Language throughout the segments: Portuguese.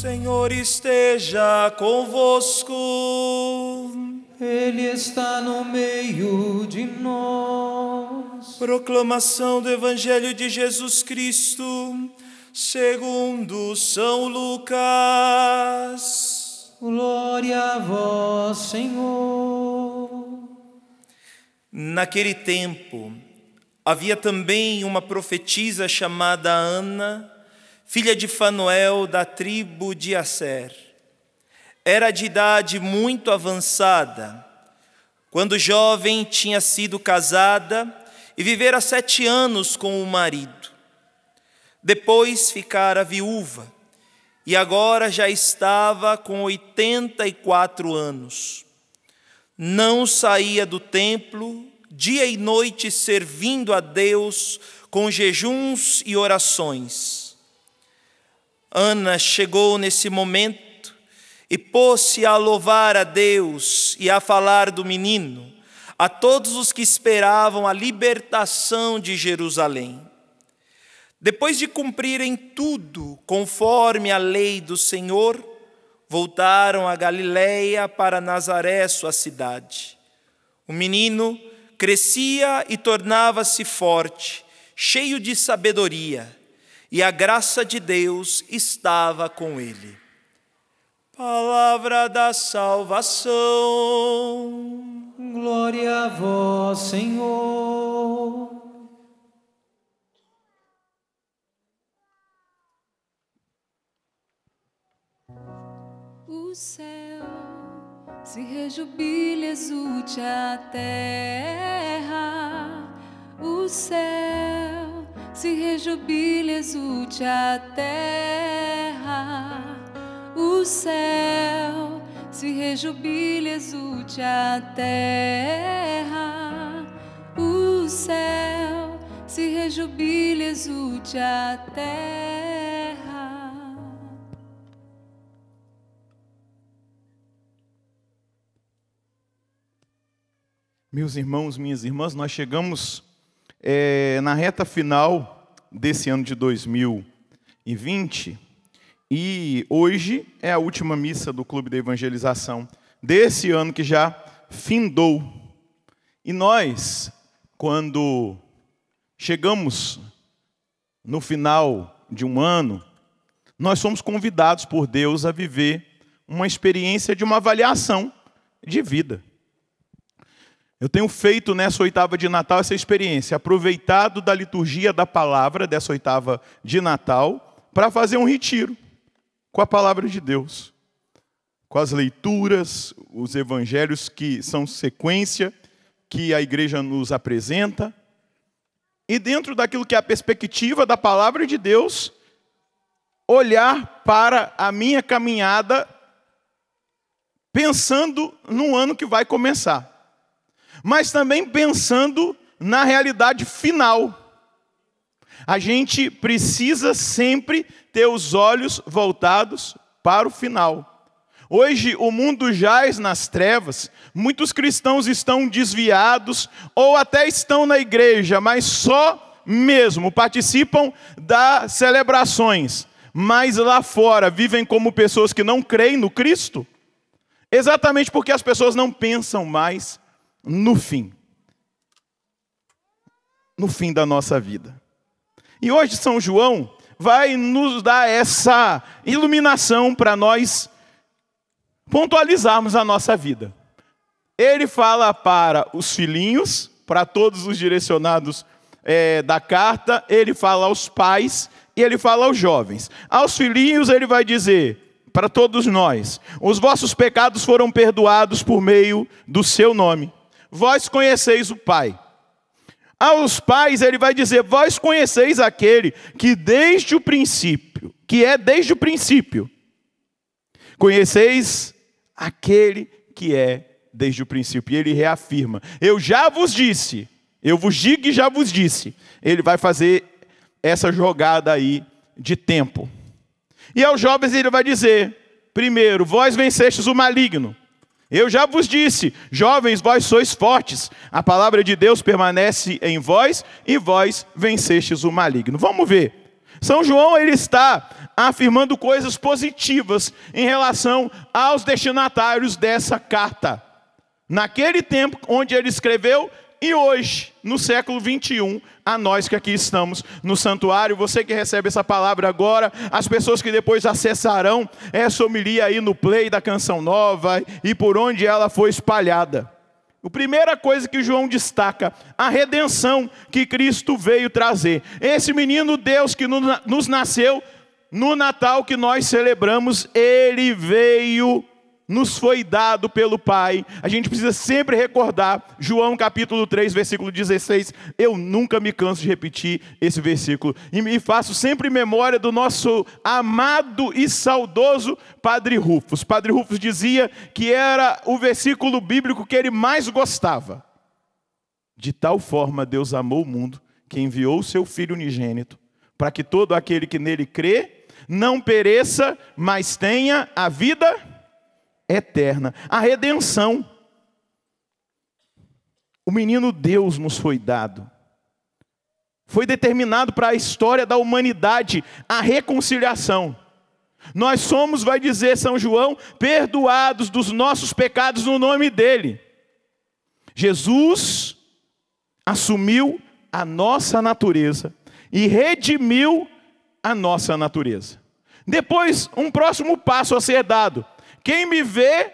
Senhor esteja convosco. Ele está no meio de nós. Proclamação do Evangelho de Jesus Cristo, segundo São Lucas. Glória a vós, Senhor. Naquele tempo, havia também uma profetisa chamada Ana, filha de Fanuel, da tribo de Asser. Era de idade muito avançada, quando jovem tinha sido casada e vivera 7 anos com o marido. Depois ficara viúva e agora já estava com 84 anos. Não saía do templo, dia e noite servindo a Deus com jejuns e orações. Ana chegou nesse momento e pôs-se a louvar a Deus e a falar do menino a todos os que esperavam a libertação de Jerusalém. Depois de cumprirem tudo conforme a lei do Senhor, voltaram a Galiléia para Nazaré, sua cidade. O menino crescia e tornava-se forte, cheio de sabedoria, e a graça de Deus estava com ele. Palavra da salvação. Glória a vós, Senhor. O céu se rejubila, exulte a terra. O céu se rejubila, exulte a terra. O céu se rejubila, exulte a terra. O céu se rejubila, exulte a terra. Meus irmãos, minhas irmãs, nós chegamos na reta final desse ano de 2020 e hoje é a última missa do Clube da Evangelização desse ano que já findou. E nós, quando chegamos no final de um ano, nós somos convidados por Deus a viver uma experiência de uma avaliação de vida. Eu tenho feito nessa oitava de Natal essa experiência, aproveitado da liturgia da palavra dessa oitava de Natal para fazer um retiro com a palavra de Deus, com as leituras, os evangelhos que são sequência que a igreja nos apresenta, e dentro daquilo que é a perspectiva da palavra de Deus, olhar para a minha caminhada pensando no ano que vai começar, mas também pensando na realidade final. A gente precisa sempre ter os olhos voltados para o final. Hoje o mundo jaz nas trevas, muitos cristãos estão desviados ou até estão na igreja, mas só mesmo participam das celebrações, mas lá fora vivem como pessoas que não creem no Cristo, exatamente porque as pessoas não pensam mais no fim da nossa vida. E hoje São João vai nos dar essa iluminação para nós pontualizarmos a nossa vida. Ele fala para os filhinhos, para todos os direcionados da carta, ele fala aos pais e ele fala aos jovens. Aos filhinhos ele vai dizer para todos nós: os vossos pecados foram perdoados por meio do seu nome. Vós conheceis o Pai. Aos pais ele vai dizer: vós conheceis aquele que desde o princípio, que é desde o princípio. Conheceis aquele que é desde o princípio. E ele reafirma: eu já vos disse, eu vos digo e já vos disse. Ele vai fazer essa jogada aí de tempo. E aos jovens ele vai dizer: primeiro, vós vencestes o maligno. Eu já vos disse, jovens, vós sois fortes. A palavra de Deus permanece em vós e vós vencestes o maligno. Vamos ver. São João ele está afirmando coisas positivas em relação aos destinatários dessa carta. Naquele tempo onde ele escreveu e hoje, no século 21, a nós que aqui estamos no santuário, você que recebe essa palavra agora, as pessoas que depois acessarão essa homilia aí no play da Canção Nova e por onde ela foi espalhada. A primeira coisa que João destaca, a redenção que Cristo veio trazer. Esse menino Deus que nos nasceu no Natal que nós celebramos, ele veio, nos foi dado pelo Pai. A gente precisa sempre recordar, João capítulo 3, versículo 16. Eu nunca me canso de repetir esse versículo. E me faço sempre memória do nosso amado e saudoso Padre Rufus. Padre Rufus dizia que era o versículo bíblico que ele mais gostava. De tal forma Deus amou o mundo, que enviou o seu Filho unigênito, para que todo aquele que nele crê, não pereça, mas tenha a vida eterna, a redenção. O menino Deus nos foi dado. Foi determinado para a história da humanidade a reconciliação. Nós somos, vai dizer São João, perdoados dos nossos pecados no nome dele. Jesus assumiu a nossa natureza e redimiu a nossa natureza. Depois, um próximo passo a ser dado. Quem me vê,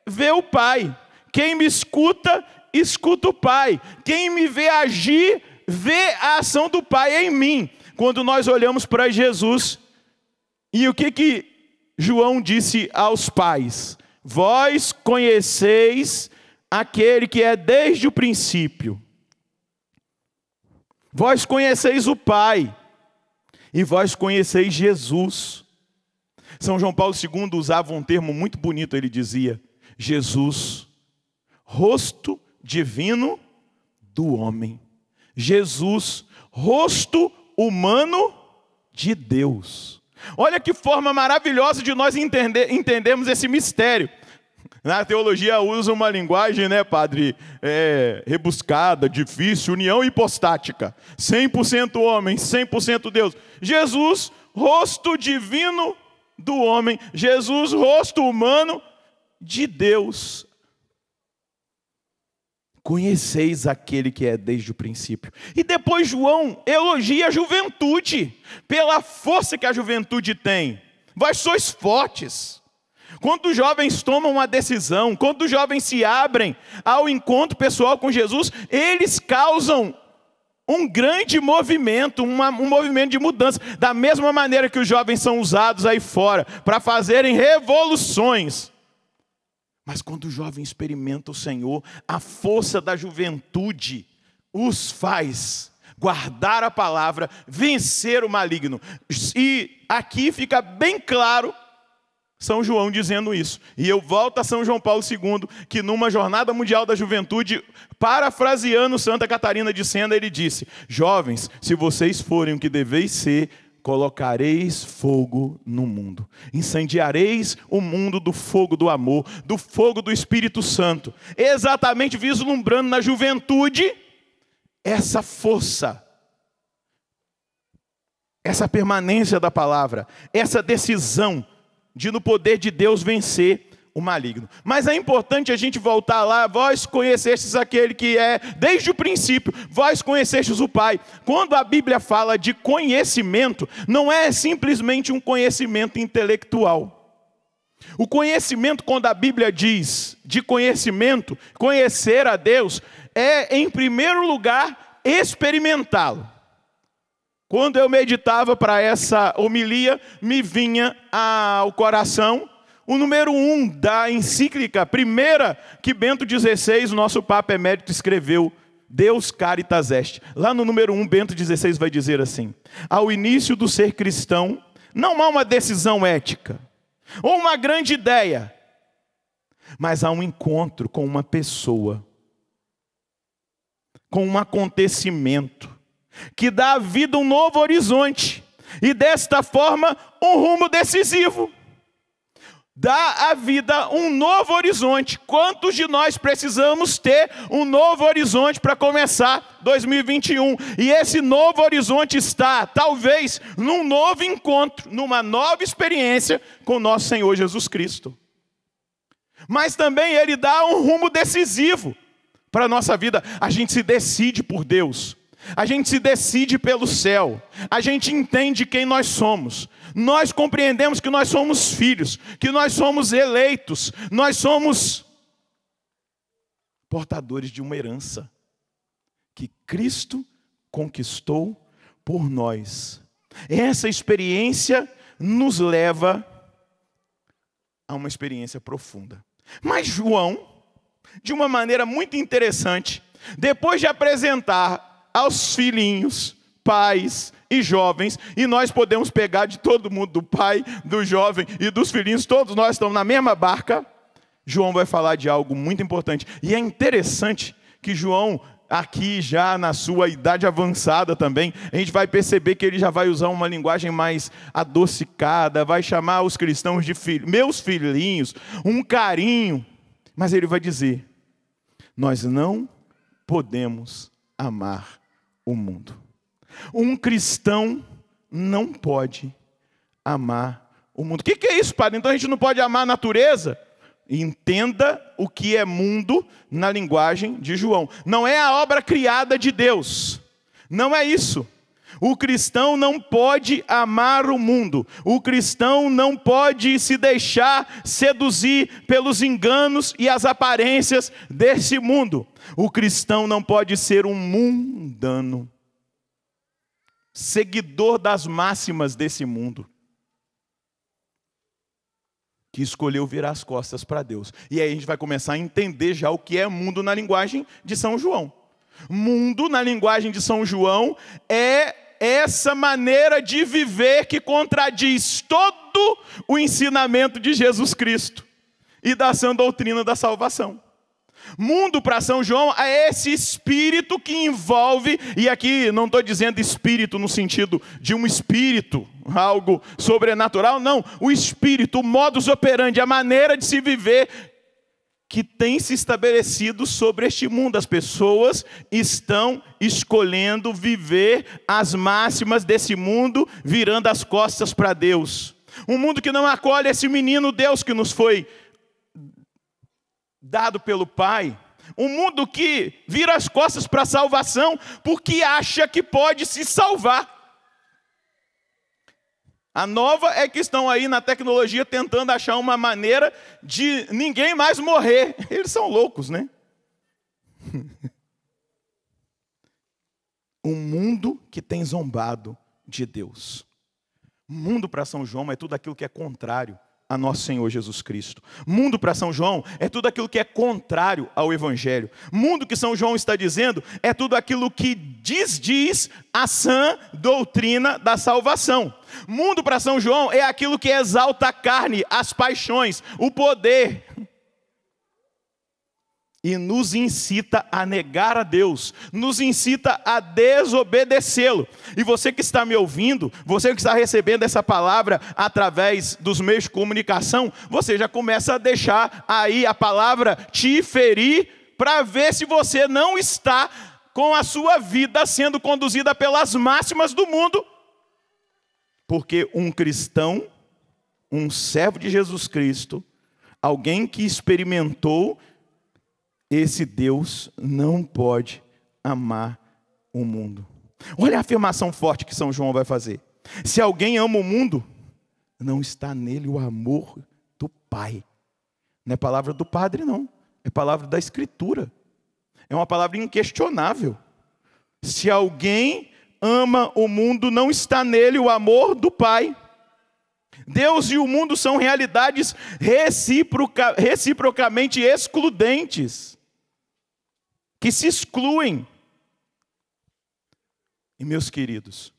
vê o Pai. Quem me escuta, escuta o Pai. Quem me vê agir, vê a ação do Pai em mim. Quando nós olhamos para Jesus, e o que João disse aos pais? Vós conheceis aquele que é desde o princípio. Vós conheceis o Pai. E vós conheceis Jesus. São João Paulo II usava um termo muito bonito, ele dizia, Jesus, rosto divino do homem. Jesus, rosto humano de Deus. Olha que forma maravilhosa de nós entendermos esse mistério. Na teologia usa uma linguagem, né, padre, rebuscada, difícil, união hipostática. 100% homem, 100% Deus. Jesus, rosto divino do homem. Jesus, rosto humano de Deus. Conheceis aquele que é desde o princípio. E depois João elogia a juventude, pela força que a juventude tem. Vós sois fortes. Quando os jovens tomam uma decisão, quando os jovens se abrem ao encontro pessoal com Jesus, eles causam um grande movimento, um movimento de mudança. Da mesma maneira que os jovens são usados aí fora para fazerem revoluções. Mas quando o jovem experimenta o Senhor, a força da juventude os faz guardar a palavra, vencer o maligno. E aqui fica bem claro São João dizendo isso. E eu volto a São João Paulo II, que numa jornada mundial da juventude, parafraseando Santa Catarina de Sena, ele disse: jovens, se vocês forem o que deveis ser, colocareis fogo no mundo. Incendiareis o mundo do fogo do amor, do fogo do Espírito Santo. Exatamente vislumbrando na juventude essa força, essa permanência da palavra, essa decisão de no poder de Deus vencer o maligno. Mas é importante a gente voltar lá. Vós conhecestes aquele que é desde o princípio, vós conhecestes o Pai. Quando a Bíblia fala de conhecimento, não é simplesmente um conhecimento intelectual. O conhecimento, quando a Bíblia diz de conhecimento, conhecer a Deus, é em primeiro lugar experimentá-lo. Quando eu meditava para essa homilia, me vinha ao coração o número 1 da encíclica primeira que Bento XVI, o nosso Papa Emérito, escreveu, Deus Caritas Est. Lá no número 1, Bento XVI vai dizer assim: ao início do ser cristão, não há uma decisão ética, ou uma grande ideia, mas há um encontro com uma pessoa, com um acontecimento, que dá à vida um novo horizonte, e desta forma, um rumo decisivo. dá à vida um novo horizonte. Quantos de nós precisamos ter um novo horizonte para começar 2021? E esse novo horizonte está, talvez, num novo encontro, numa nova experiência com nosso Senhor Jesus Cristo. Mas também Ele dá um rumo decisivo para a nossa vida. A gente se decide por Deus. A gente se decide pelo céu. A gente entende quem nós somos. Nós compreendemos que nós somos filhos, que nós somos eleitos, nós somos portadores de uma herança que Cristo conquistou por nós. Essa experiência nos leva a uma experiência profunda. Mas João, de uma maneira muito interessante, depois de apresentar aos filhinhos, pais e jovens, e nós podemos pegar de todo mundo, do pai, do jovem e dos filhinhos, todos nós estamos na mesma barca. João vai falar de algo muito importante. E é interessante que João, aqui já na sua idade avançada também, a gente vai perceber que ele já vai usar uma linguagem mais adocicada, vai chamar os cristãos de meus filhinhos, um carinho. Mas ele vai dizer, nós não podemos amar o mundo. Um cristão não pode amar o mundo. O que é isso, padre? Então a gente não pode amar a natureza? Entenda o que é mundo na linguagem de João. Não é a obra criada de Deus. Não é isso. O cristão não pode amar o mundo. O cristão não pode se deixar seduzir pelos enganos e as aparências desse mundo. O cristão não pode ser um mundano, seguidor das máximas desse mundo, que escolheu virar as costas para Deus. E aí a gente vai começar a entender já o que é mundo na linguagem de São João. Mundo na linguagem de São João é essa maneira de viver que contradiz todo o ensinamento de Jesus Cristo e da sã doutrina da salvação. Mundo para São João é esse espírito que envolve, e aqui não estou dizendo espírito no sentido de um espírito, algo sobrenatural, não. O espírito, o modus operandi, a maneira de se viver que tem se estabelecido sobre este mundo. As pessoas estão escolhendo viver as máximas desse mundo, virando as costas para Deus. Um mundo que não acolhe esse menino Deus que nos foi dado pelo Pai. Um mundo que vira as costas para a salvação porque acha que pode se salvar. A nova é que estão aí na tecnologia tentando achar uma maneira de ninguém mais morrer. Eles são loucos, né? Um mundo que tem zombado de Deus. Mundo para São João é tudo aquilo que é contrário a nosso Senhor Jesus Cristo. Mundo para São João é tudo aquilo que é contrário ao Evangelho. Mundo que São João está dizendo é tudo aquilo que desdiz a sã doutrina da salvação. Mundo para São João é aquilo que exalta a carne, as paixões, o poder. E nos incita a negar a Deus, nos incita a desobedecê-lo. E você que está me ouvindo, você que está recebendo essa palavra através dos meios de comunicação, você já começa a deixar aí a palavra te ferir, para ver se você não está com a sua vida sendo conduzida pelas máximas do mundo. Porque um cristão, um servo de Jesus Cristo, alguém que experimentou esse Deus, não pode amar o mundo. Olha a afirmação forte que São João vai fazer. Se alguém ama o mundo, não está nele o amor do Pai. Não é palavra do padre, não. É palavra da Escritura. É uma palavra inquestionável. Se alguém ama o mundo, não está nele o amor do Pai. Deus e o mundo são realidades reciprocamente excludentes, que se excluem. E meus queridos,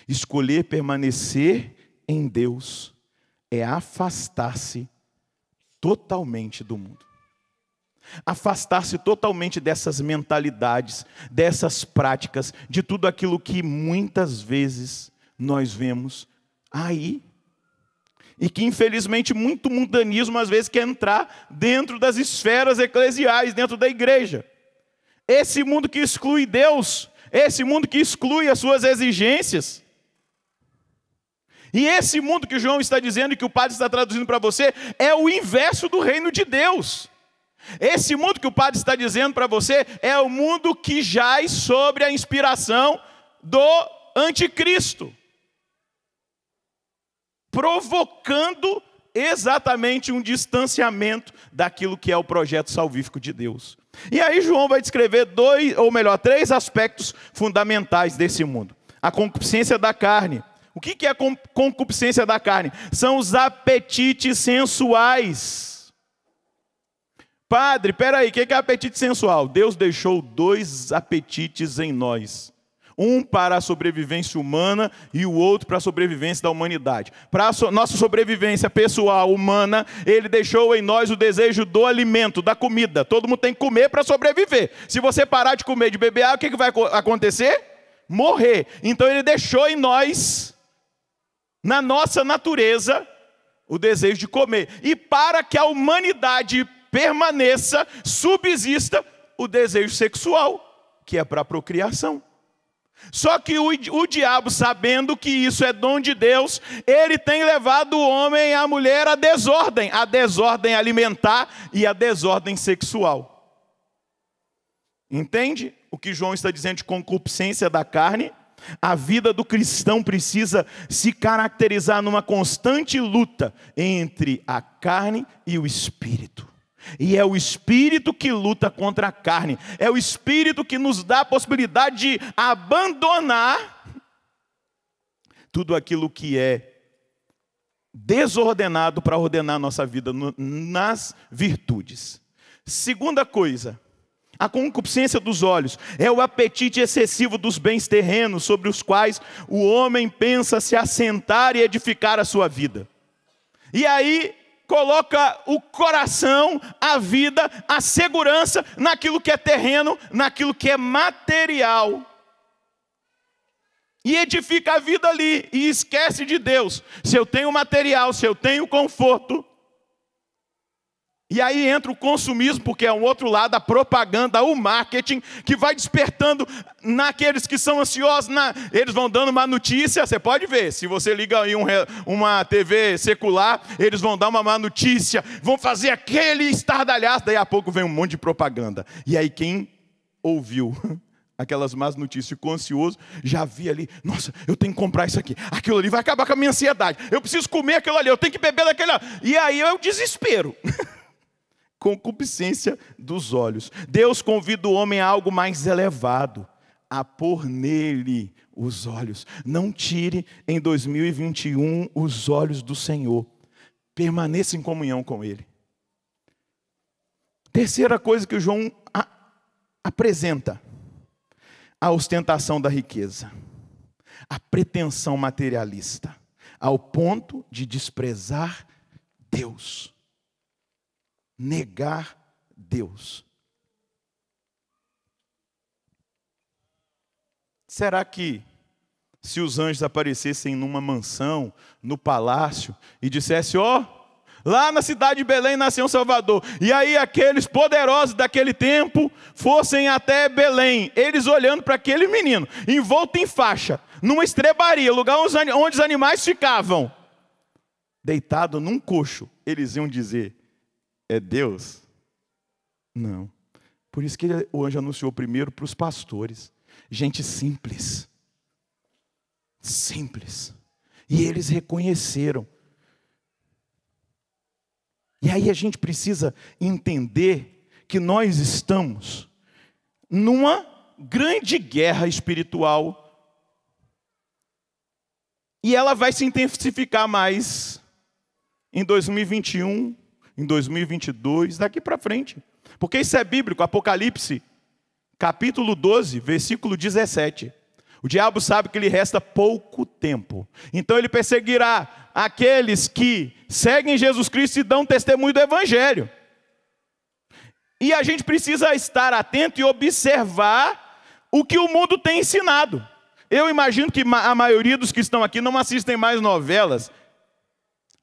escolher permanecer em Deus é afastar-se totalmente do mundo. Afastar-se totalmente dessas mentalidades, dessas práticas, de tudo aquilo que muitas vezes nós vemos aí. e que infelizmente muito mundanismo às vezes quer entrar dentro das esferas eclesiais, dentro da igreja. Esse mundo que exclui Deus, esse mundo que exclui as suas exigências. E esse mundo que João está dizendo e que o padre está traduzindo para você é o inverso do reino de Deus. Esse mundo que o padre está dizendo para você é o mundo que jaz sobre a inspiração do anticristo, provocando exatamente um distanciamento daquilo que é o projeto salvífico de Deus. E aí João vai descrever três aspectos fundamentais desse mundo. A concupiscência da carne. O que é a concupiscência da carne? São os apetites sensuais. Padre, peraí, o que é apetite sensual? Deus deixou 2 apetites em nós. Um para a sobrevivência humana e o outro para a sobrevivência da humanidade. Para a nossa sobrevivência pessoal, humana, Ele deixou em nós o desejo do alimento, da comida. Todo mundo tem que comer para sobreviver. Se você parar de comer, de beber água, o que vai acontecer? Morrer. Então Ele deixou em nós, na nossa natureza, o desejo de comer. E para que a humanidade permaneça, subsista, o desejo sexual, que é para a procriação. Só que o diabo, sabendo que isso é dom de Deus, ele tem levado o homem e a mulher à desordem alimentar e à desordem sexual. Entende o que João está dizendo de concupiscência da carne? A vida do cristão precisa se caracterizar numa constante luta entre a carne e o espírito. E é o Espírito que luta contra a carne. É o Espírito que nos dá a possibilidade de abandonar tudo aquilo que é desordenado para ordenar a nossa vida nas virtudes. Segunda coisa, a concupiscência dos olhos é o apetite excessivo dos bens terrenos sobre os quais o homem pensa se assentar e edificar a sua vida. E aí coloca o coração, a vida, a segurança naquilo que é terreno, naquilo que é material. E edifica a vida ali e esquece de Deus. Se eu tenho material, se eu tenho conforto. E aí entra o consumismo, porque é um outro lado, a propaganda, o marketing, que vai despertando naqueles que são ansiosos, eles vão dando uma notícia, você pode ver, se você liga aí uma TV secular, eles vão dar uma má notícia, vão fazer aquele estardalhaço, daí a pouco vem um monte de propaganda. E aí quem ouviu aquelas más notícias, ficou ansioso, já vi ali, nossa, eu tenho que comprar isso aqui, aquilo ali vai acabar com a minha ansiedade, eu preciso comer aquilo ali, eu tenho que beber daquele ali. E aí é o desespero. Concupiscência dos olhos. Deus convida o homem a algo mais elevado, a pôr nele os olhos. Não tire em 2021 os olhos do Senhor. Permaneça em comunhão com Ele. Terceira coisa que o João apresenta: a ostentação da riqueza, a pretensão materialista, ao ponto de desprezar Deus. Negar Deus. Será que se os anjos aparecessem numa mansão, no palácio, e dissessem, lá na cidade de Belém nasceu um Salvador, e aí aqueles poderosos daquele tempo fossem até Belém, eles olhando para aquele menino, envolto em faixa, numa estrebaria, lugar onde os animais ficavam, deitado num coxo, eles iam dizer, é Deus? Não. Por isso que o anjo anunciou primeiro para os pastores. Gente simples. Simples. E eles reconheceram. E aí a gente precisa entender que nós estamos numa grande guerra espiritual. E ela vai se intensificar mais em 2021, em 2022, daqui para frente. Porque isso é bíblico, Apocalipse, capítulo 12, versículo 17. O diabo sabe que lhe resta pouco tempo. Então ele perseguirá aqueles que seguem Jesus Cristo e dão testemunho do Evangelho. E a gente precisa estar atento e observar o que o mundo tem ensinado. Eu imagino que a maioria dos que estão aqui não assistem mais novelas.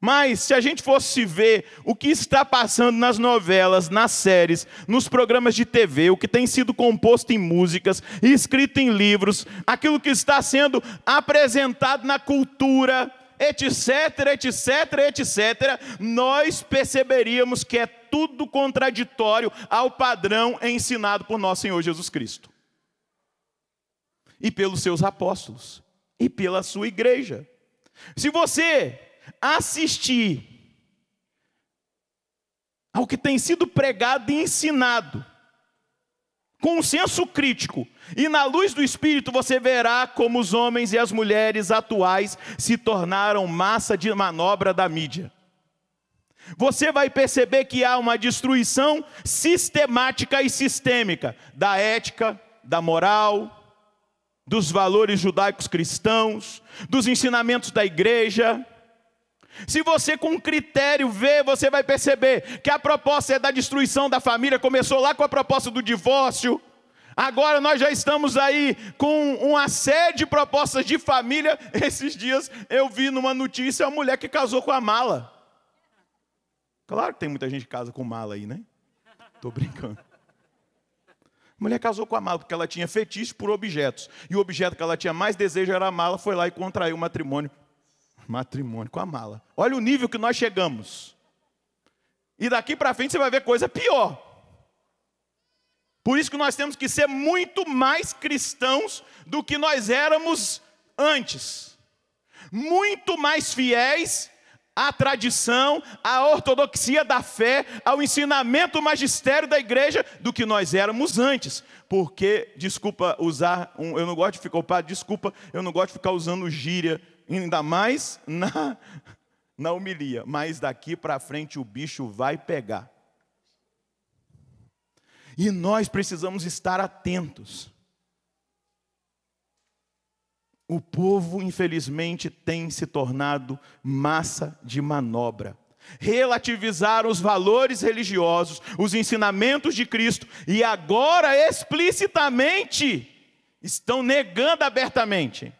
Mas se a gente fosse ver o que está passando nas novelas, nas séries, nos programas de TV, o que tem sido composto em músicas, escrito em livros, aquilo que está sendo apresentado na cultura, etc, etc, etc, nós perceberíamos que é tudo contraditório ao padrão ensinado por nosso Senhor Jesus Cristo. E pelos seus apóstolos, e pela sua igreja. Se você assistir ao que tem sido pregado e ensinado, com um senso crítico, e na luz do Espírito você verá como os homens e as mulheres atuais se tornaram massa de manobra da mídia. Você vai perceber que há uma destruição sistemática e sistêmica da ética, da moral, dos valores judaicos cristãos, dos ensinamentos da igreja. Se você com critério ver, você vai perceber que a proposta é da destruição da família, começou lá com a proposta do divórcio, agora nós já estamos aí com uma série de propostas de família. Esses dias eu vi numa notícia uma mulher que casou com a mala. Claro que tem muita gente que casa com mala aí, né? Estou brincando. A mulher casou com a mala porque ela tinha fetiche por objetos. E o objeto que ela tinha mais desejo era a mala, foi lá e contraiu matrimônio. Matrimônio com a mala. Olha o nível que nós chegamos. E daqui para frente você vai ver coisa pior. Por isso que nós temos que ser muito mais cristãos do que nós éramos antes. Muito mais fiéis à tradição, à ortodoxia da fé, ao ensinamento magistério da igreja do que nós éramos antes. Porque, desculpa usar, eu não gosto de ficar, eu não gosto de ficar usando gíria, ainda mais na homilia. Mas daqui para frente o bicho vai pegar. E nós precisamos estar atentos. O povo, infelizmente, tem se tornado massa de manobra. Relativizaram os valores religiosos, os ensinamentos de Cristo, e agora explicitamente estão negando abertamente.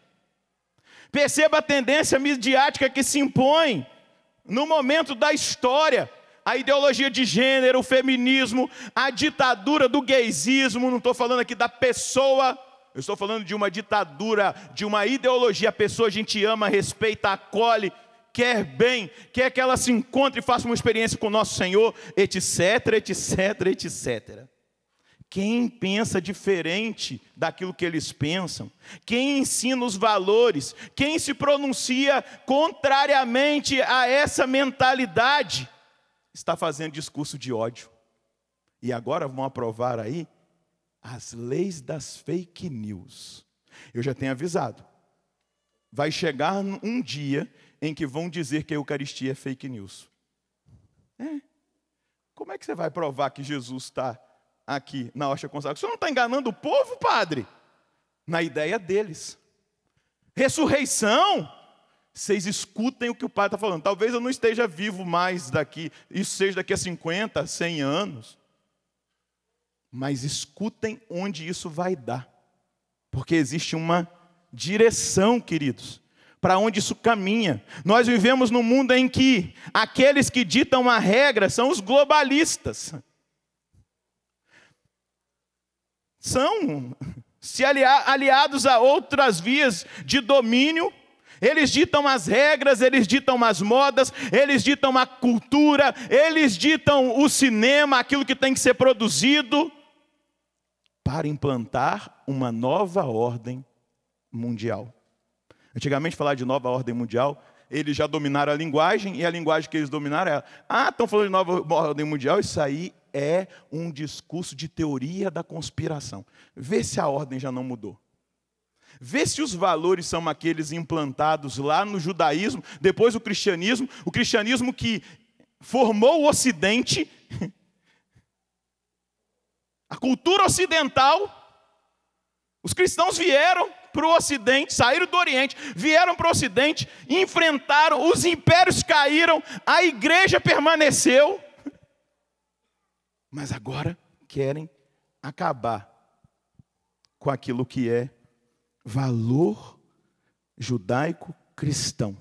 Perceba a tendência midiática que se impõe no momento da história. A ideologia de gênero, o feminismo, a ditadura do gaysismo, não estou falando aqui da pessoa, eu estou falando de uma ditadura, de uma ideologia. A pessoa a gente ama, respeita, acolhe, quer bem, quer que ela se encontre e faça uma experiência com o nosso Senhor, etc, etc, etc. Quem pensa diferente daquilo que eles pensam, quem ensina os valores, quem se pronuncia contrariamente a essa mentalidade, está fazendo discurso de ódio. E agora vão aprovar aí as leis das fake news. Eu já tenho avisado. Vai chegar um dia em que vão dizer que a Eucaristia é fake news. Como é que você vai provar que Jesus está aqui na hóstia consagrada? Você não está enganando o povo, padre? Na ideia deles. Ressurreição. Vocês escutem o que o padre está falando. Talvez eu não esteja vivo mais daqui. Isso seja daqui a 50, 100 anos. Mas escutem onde isso vai dar. Porque existe uma direção, queridos, para onde isso caminha. Nós vivemos num mundo em que aqueles que ditam a regra são os globalistas. São aliados a outras vias de domínio. Eles ditam as regras, eles ditam as modas, eles ditam a cultura, eles ditam o cinema, aquilo que tem que ser produzido, para implantar uma nova ordem mundial. Antigamente, falar de nova ordem mundial, eles já dominaram a linguagem, e a linguagem que eles dominaram é: estão falando de nova ordem mundial, isso aí é um discurso de teoria da conspiração. Vê se a ordem já não mudou. Vê se os valores são aqueles implantados lá no judaísmo, depois o cristianismo que formou o Ocidente, a cultura ocidental. Os cristãos vieram para o Ocidente, saíram do Oriente, vieram para o Ocidente, enfrentaram, os impérios caíram, a igreja permaneceu, mas agora querem acabar com aquilo que é valor judaico cristão.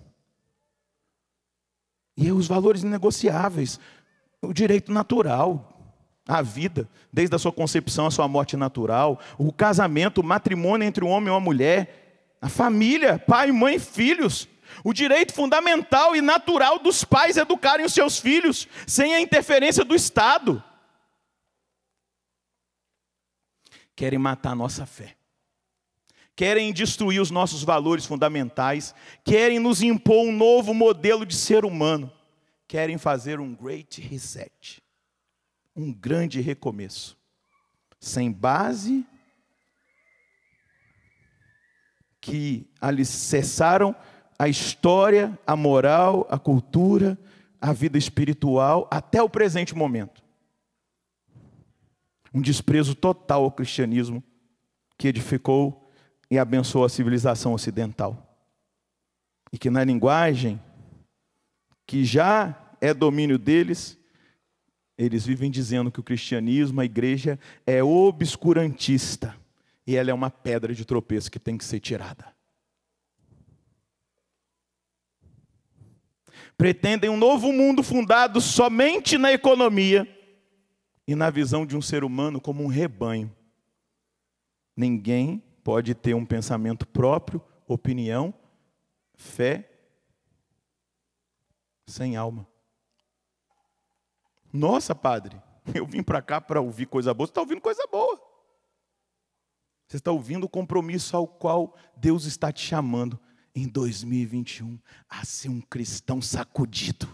E os valores inegociáveis, o direito natural, a vida, desde a sua concepção à sua morte natural, o casamento, o matrimônio entre um homem e uma mulher, a família, pai, mãe, filhos, o direito fundamental e natural dos pais educarem os seus filhos, sem a interferência do Estado. Querem matar a nossa fé. Querem destruir os nossos valores fundamentais. Querem nos impor um novo modelo de ser humano. Querem fazer um great reset. Um grande recomeço. Sem base, que alicerçaram a história, a moral, a cultura, a vida espiritual, até o presente momento. Um desprezo total ao cristianismo que edificou e abençoou a civilização ocidental. E que na linguagem que já é domínio deles, eles vivem dizendo que o cristianismo, a igreja, é obscurantista. E ela é uma pedra de tropeço que tem que ser tirada. Pretendem um novo mundo fundado somente na economia e na visão de um ser humano como um rebanho. Ninguém pode ter um pensamento próprio, opinião, fé, sem alma. Nossa, padre, eu vim para cá para ouvir coisa boa. Você está ouvindo coisa boa. Você está ouvindo o compromisso ao qual Deus está te chamando em 2021 a ser um cristão sacudido.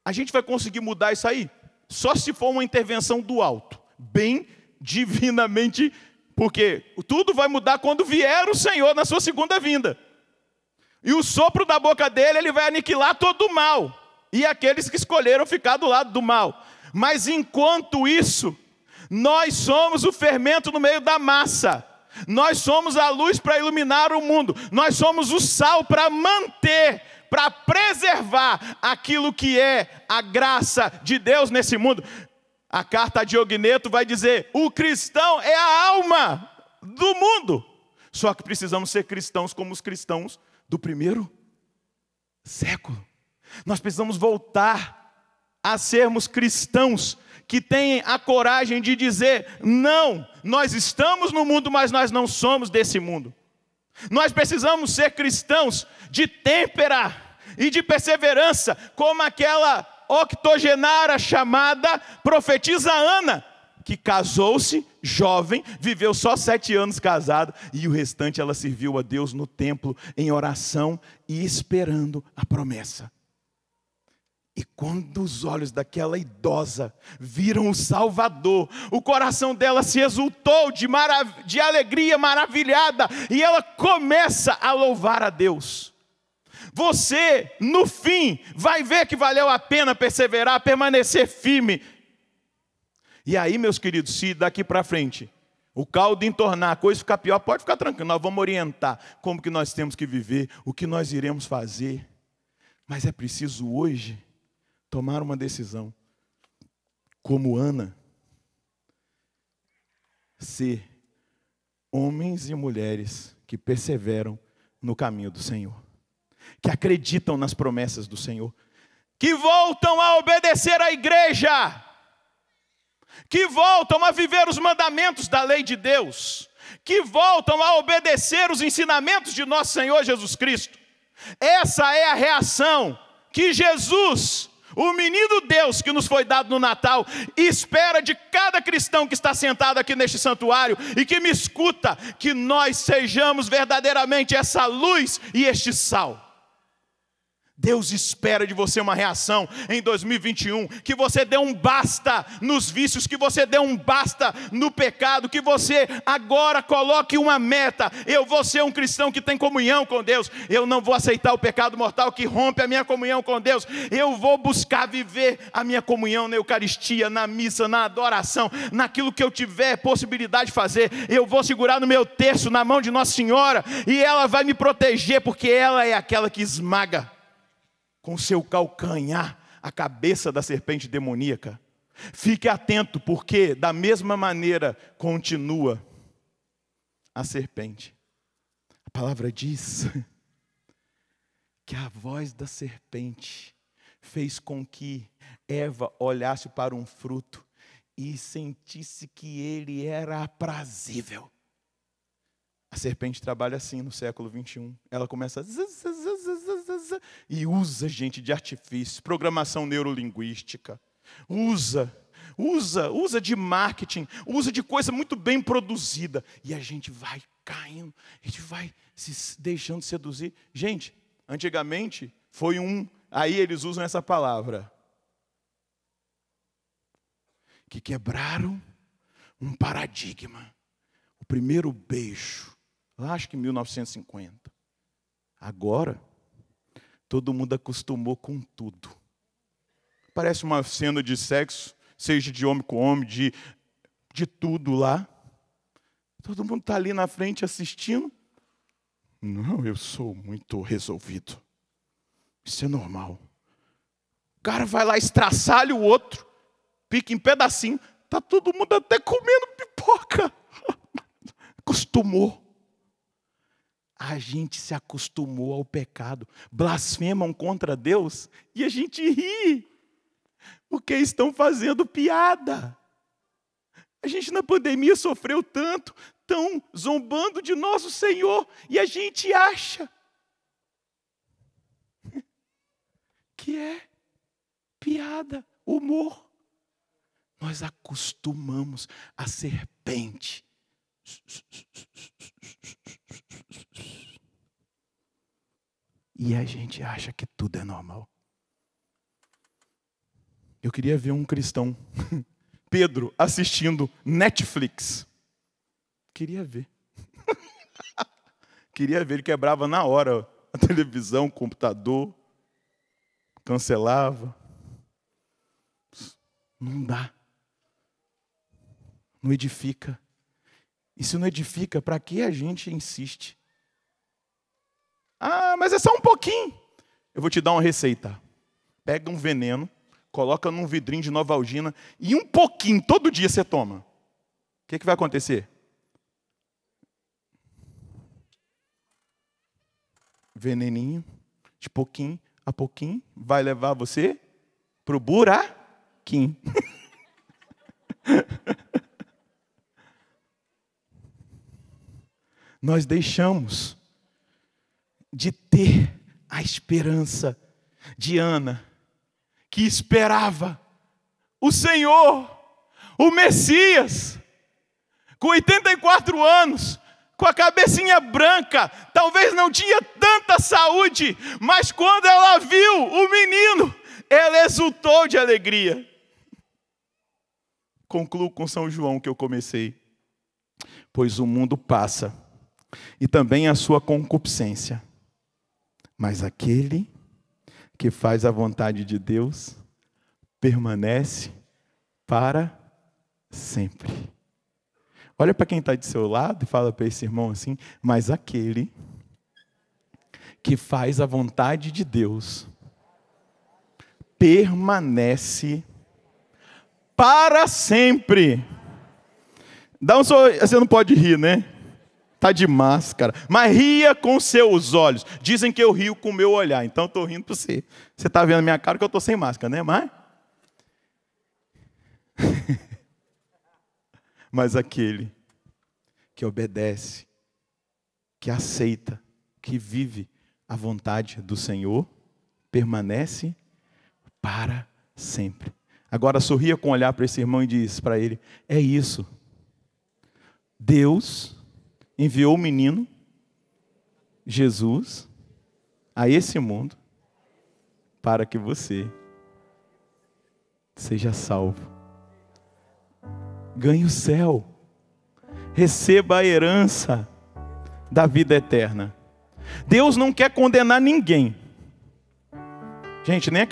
A gente vai conseguir mudar isso aí? Só se for uma intervenção do alto, bem divinamente, porque tudo vai mudar quando vier o Senhor na sua segunda vinda. E o sopro da boca dele, ele vai aniquilar todo o mal. E aqueles que escolheram ficar do lado do mal. Mas enquanto isso, nós somos o fermento no meio da massa. Nós somos a luz para iluminar o mundo. Nós somos o sal para manter, para preservar aquilo que é a graça de Deus nesse mundo. A carta de Ogneto vai dizer: o cristão é a alma do mundo. Só que precisamos ser cristãos como os cristãos do primeiro século. Nós precisamos voltar a sermos cristãos que têm a coragem de dizer: não, nós estamos no mundo, mas nós não somos desse mundo. Nós precisamos ser cristãos de têmpera e de perseverança, como aquela octogenária chamada profetisa Ana, que casou-se jovem, viveu só 7 anos casada, e o restante ela serviu a Deus no templo, em oração e esperando a promessa. E quando os olhos daquela idosa viram o Salvador, o coração dela se exultou de alegria maravilhada, e ela começa a louvar a Deus. Você, no fim, vai ver que valeu a pena perseverar, permanecer firme. E aí, meus queridos, se daqui para frente o caldo entornar, a coisa ficar pior, pode ficar tranquilo, nós vamos orientar como que nós temos que viver, o que nós iremos fazer. Mas é preciso hoje tomar uma decisão, como Ana, ser homens e mulheres que perseveram no caminho do Senhor, que acreditam nas promessas do Senhor, que voltam a obedecer à igreja, que voltam a viver os mandamentos da lei de Deus, que voltam a obedecer os ensinamentos de nosso Senhor Jesus Cristo. Essa é a reação que Jesus, o menino Deus que nos foi dado no Natal, espera de cada cristão que está sentado aqui neste santuário e que me escuta, que nós sejamos verdadeiramente essa luz e este sal. Deus espera de você uma reação em 2021, que você dê um basta nos vícios, que você dê um basta no pecado, que você agora coloque uma meta: eu vou ser um cristão que tem comunhão com Deus, eu não vou aceitar o pecado mortal que rompe a minha comunhão com Deus, eu vou buscar viver a minha comunhão na Eucaristia, na missa, na adoração, naquilo que eu tiver possibilidade de fazer. Eu vou segurar no meu terço, na mão de Nossa Senhora, e ela vai me proteger, porque ela é aquela que esmaga com seu calcanhar a cabeça da serpente demoníaca. Fique atento, porque da mesma maneira continua a serpente. A palavra diz que a voz da serpente fez com que Eva olhasse para um fruto e sentisse que ele era aprazível. A serpente trabalha assim no século 21. Ela começa e usa, gente, de artifício, programação neurolinguística. Usa de marketing, usa de coisa muito bem produzida. E a gente vai caindo, a gente vai se deixando seduzir. Gente, antigamente foi aí eles usam essa palavra, que quebraram um paradigma. O primeiro beijo, lá acho que em 1950. Agora, todo mundo acostumou com tudo. Parece uma cena de sexo, seja de homem com homem, de tudo lá. Todo mundo está ali na frente assistindo. Não, eu sou muito resolvido. Isso é normal. O cara vai lá, estraçalha o outro, pica em pedacinho. Está todo mundo até comendo pipoca. Acostumou. A gente se acostumou ao pecado. Blasfemam contra Deus e a gente ri. Porque estão fazendo piada. A gente na pandemia sofreu tanto, estão zombando de nosso Senhor, e a gente acha que é piada, humor. Nós acostumamos a serpente. E a gente acha que tudo é normal. Eu queria ver um cristão, Pedro, assistindo Netflix. Queria ver. Queria ver, ele quebrava na hora a televisão, o computador, cancelava. Não dá. Não edifica. E se não edifica, para que a gente insiste? Ah, mas é só um pouquinho. Eu vou te dar uma receita. Pega um veneno, coloca num vidrinho de Novalgina e um pouquinho, todo dia você toma. O que vai acontecer? Veneninho, de pouquinho a pouquinho, vai levar você para o buraquinho. Nós deixamos de ter a esperança de Ana, que esperava o Senhor, o Messias, com 84 anos, com a cabecinha branca, talvez não tinha tanta saúde, mas quando ela viu o menino, ela exultou de alegria. Concluo com São João que eu comecei. Pois o mundo passa, e também a sua concupiscência, mas aquele que faz a vontade de Deus permanece para sempre. Olha para quem está do seu lado e fala para esse irmão assim: mas aquele que faz a vontade de Deus permanece para sempre. Dá um sorriso, você não pode rir, né? Tá de máscara, mas ria com seus olhos. Dizem que eu rio com o meu olhar, então eu estou rindo para você. Você está vendo a minha cara que eu estou sem máscara, né? Mas aquele que obedece, que aceita, que vive a vontade do Senhor, permanece para sempre. Agora sorria com o olhar para esse irmão e diz para ele: é isso. Deus enviou o menino, Jesus, a esse mundo, para que você seja salvo. Ganhe o céu. Receba a herança da vida eterna. Deus não quer condenar ninguém. Gente, nem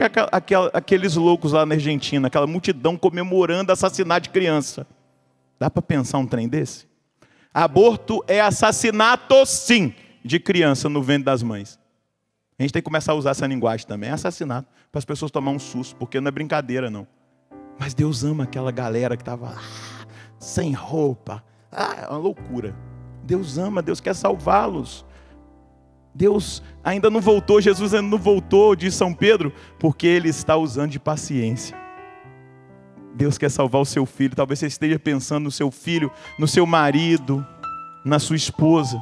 aqueles loucos lá na Argentina, aquela multidão comemorando assassinato de criança. Dá para pensar um trem desse? Aborto é assassinato, sim, de criança no ventre das mães. A gente tem que começar a usar essa linguagem também. É assassinato, para as pessoas tomarem um susto, porque não é brincadeira, não. Mas Deus ama aquela galera que estava lá, sem roupa. É uma loucura. Deus ama, Deus quer salvá-los. Deus ainda não voltou, Jesus ainda não voltou, diz São Pedro, porque Ele está usando de paciência. Deus quer salvar o seu filho. Talvez você esteja pensando no seu filho, no seu marido, na sua esposa.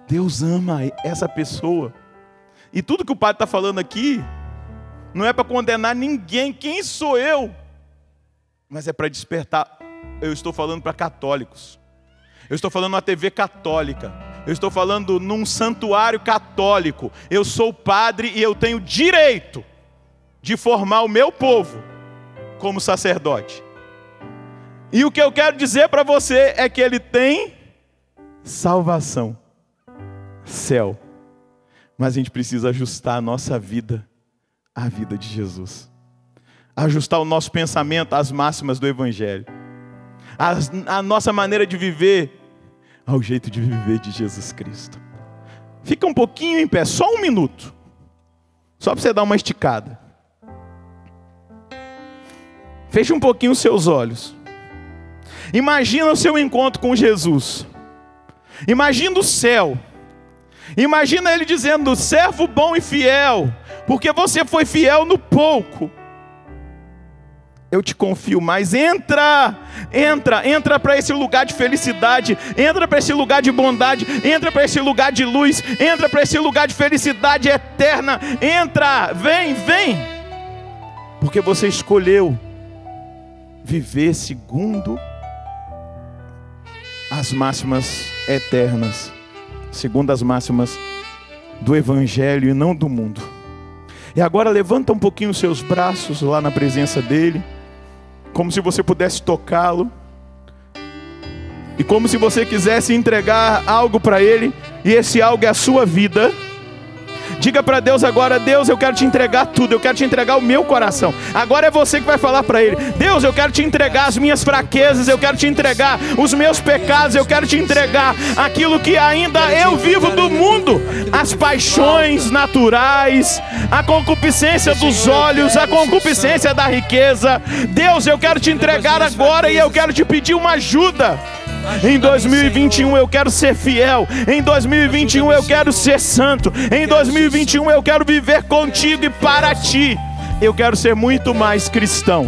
Deus ama essa pessoa. E tudo que o Padre está falando aqui, não é para condenar ninguém. Quem sou eu? Mas é para despertar. Eu estou falando para católicos. Eu estou falando na TV católica. Eu estou falando num santuário católico. Eu sou padre e eu tenho direito de formar o meu povo como sacerdote. E o que eu quero dizer para você é que ele tem salvação, céu. Mas a gente precisa ajustar a nossa vida à vida de Jesus. Ajustar o nosso pensamento às máximas do Evangelho. A nossa maneira de viver ao jeito de viver de Jesus Cristo. Fica um pouquinho em pé, só um minuto. Só para você dar uma esticada. Feche um pouquinho os seus olhos. Imagina o seu encontro com Jesus. Imagina o céu. Imagina Ele dizendo: servo bom e fiel, porque você foi fiel no pouco, eu te confio mais. Entra para esse lugar de felicidade, entra para esse lugar de bondade, entra para esse lugar de luz, entra para esse lugar de felicidade eterna. Entra, vem, porque você escolheu viver segundo as máximas eternas, segundo as máximas do Evangelho e não do mundo. E agora levanta um pouquinho os seus braços lá na presença dEle, como se você pudesse tocá-lo, e como se você quisesse entregar algo para Ele, e esse algo é a sua vida. Diga para Deus agora: Deus, eu quero te entregar tudo, eu quero te entregar o meu coração. Agora é você que vai falar para Ele: Deus, eu quero te entregar as minhas fraquezas, eu quero te entregar os meus pecados, eu quero te entregar aquilo que ainda eu vivo do mundo, as paixões naturais, a concupiscência dos olhos, a concupiscência da riqueza. Deus, eu quero te entregar agora e eu quero te pedir uma ajuda. Em 2021 eu quero ser fiel. Em 2021 eu quero ser santo. Em 2021 eu quero viver contigo e para ti. Eu quero ser muito mais cristão,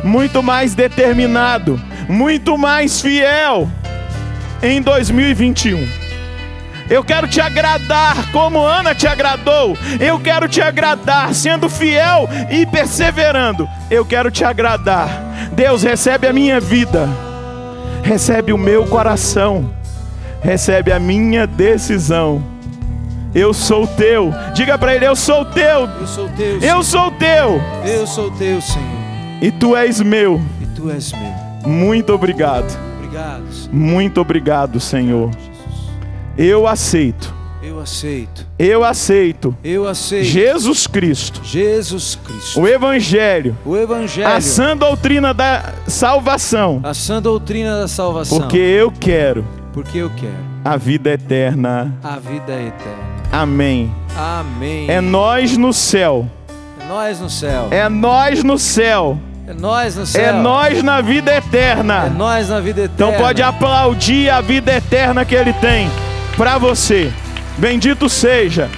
muito mais determinado, muito mais fiel. Em 2021 eu quero te agradar como Ana te agradou. Eu quero te agradar sendo fiel e perseverando. Eu quero te agradar. Deus, recebe a minha vida, recebe o meu coração, recebe a minha decisão. Eu sou teu. Diga para Ele: eu sou teu. Eu sou teu. Eu sou teu. Eu sou teu, Senhor. E tu és meu. E tu és meu. Muito obrigado. Obrigado, Senhor. Muito obrigado, Senhor. Eu aceito. Eu aceito. Eu aceito. Eu aceito. Jesus Cristo. Jesus Cristo. O Evangelho. O Evangelho. A sã doutrina da salvação. A sã doutrina da salvação. Porque eu quero. Porque eu quero. A vida eterna. A vida eterna. Amém. Amém. É nós no céu. É nós no céu. É nós no céu. É nós no céu. É nós na vida eterna. É nós na vida eterna. Então pode aplaudir a vida eterna que Ele tem para você. Bendito seja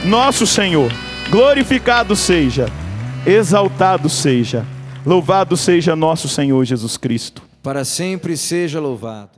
nosso Senhor. Glorificado seja. Exaltado seja. Louvado seja nosso Senhor Jesus Cristo. Para sempre seja louvado.